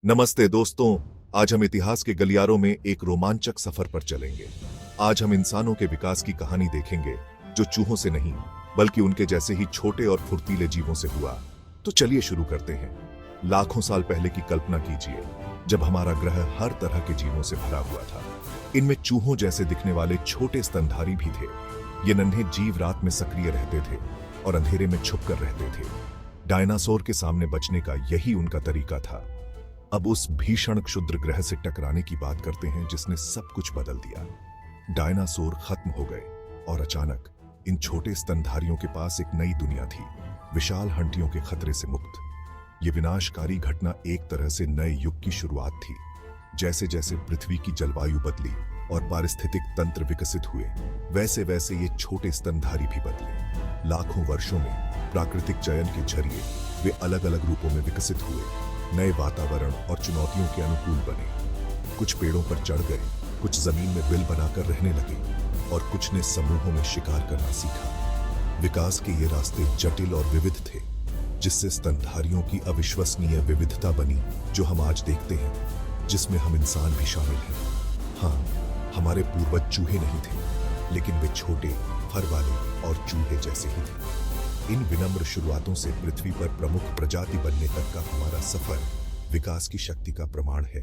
नमस्ते दोस्तों, आज हम इतिहास के गलियारों में एक रोमांचक सफर पर चलेंगे। आज हम इंसानों के विकास की कहानी देखेंगे, जो चूहों से नहीं बल्कि उनके जैसे ही छोटे और फुर्तीले जीवों से हुआ। तो चलिए शुरू करते हैं। लाखों साल पहले की कल्पना कीजिए, जब हमारा ग्रह हर तरह के जीवों से भरा हुआ था। इनमें चूहों जैसे दिखने वाले छोटे स्तनधारी भी थे। ये नन्हे जीव रात में सक्रिय रहते थे और अंधेरे में छुपकर रहते थे। डायनासोर के सामने बचने का यही उनका तरीका था। अब उस भीषण क्षुद्र ग्रह से टकराने की बात करते हैं जिसने सब कुछ बदल दिया। डायनासोर खत्म हो गए और अचानक इन छोटे स्तनधारियों के पास एक नई दुनिया थी, विशाल हड्डियों के खतरे से मुक्त। ये विनाशकारी घटना एक तरह से नए युग की शुरुआत थी। जैसे जैसे पृथ्वी की जलवायु बदली और पारिस्थितिक तंत्र विकसित हुए, वैसे वैसे ये छोटे स्तनधारी भी बदले। लाखों वर्षों में प्राकृतिक चयन के जरिए वे अलग अलग रूपों में विकसित हुए, नए वातावरण और चुनौतियों के अनुकूल बने। कुछ पेड़ों पर चढ़ गए, कुछ जमीन में बिल बनाकर रहने लगे और कुछ ने समूहों में शिकार करना सीखा। विकास के ये रास्ते जटिल और विविध थे, जिससे स्तनधारियों की अविश्वसनीय विविधता बनी, जो हम आज देखते हैं, जिसमें हम इंसान भी शामिल हैं। हाँ, हमारे पूर्वज चूहे नहीं थे, लेकिन वे छोटे, फर वाले और चूहे जैसे ही थे। इन विनम्र शुरुआतों से पृथ्वी पर प्रमुख प्रजाति बनने तक का हमारा सफर विकास की शक्ति का प्रमाण है।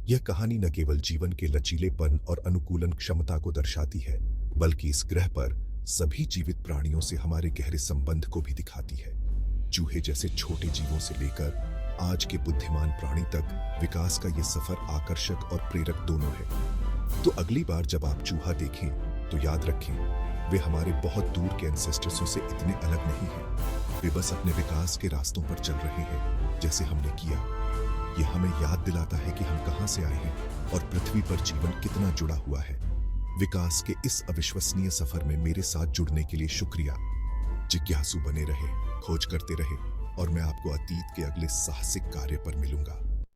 यह कहानी न केवल जीवन के लचीलेपन और अनुकूलन क्षमता को दर्शाती है, बल्कि इस ग्रह पर सभी जीवित प्राणियों से हमारे गहरे संबंध को भी दिखाती है। चूहे जैसे छोटे जीवों से लेकर आज के बुद्धिमान प्राणी तक विकास का यह सफर आकर्षक और प्रेरक दोनों है। तो अगली बार जब आप चूहा देखें, तो याद रखें, वे हमारे बहुत दूर के एंसेस्टर्सों से इतने अलग नहीं हैं। वे बस अपने विकास के रास्तों पर चल रहे हैं, जैसे हमने किया। ये हमें याद दिलाता है कि हम कहां से आए हैं और पृथ्वी पर जीवन कितना जुड़ा हुआ है। विकास के इस अविश्वसनीय सफर में मेरे साथ जुड़ने के लिए शुक्रिया। जिज्ञासु बने रहे, खोज करते रहे और मैं आपको अतीत के अगले साहसिक कार्य पर मिलूंगा।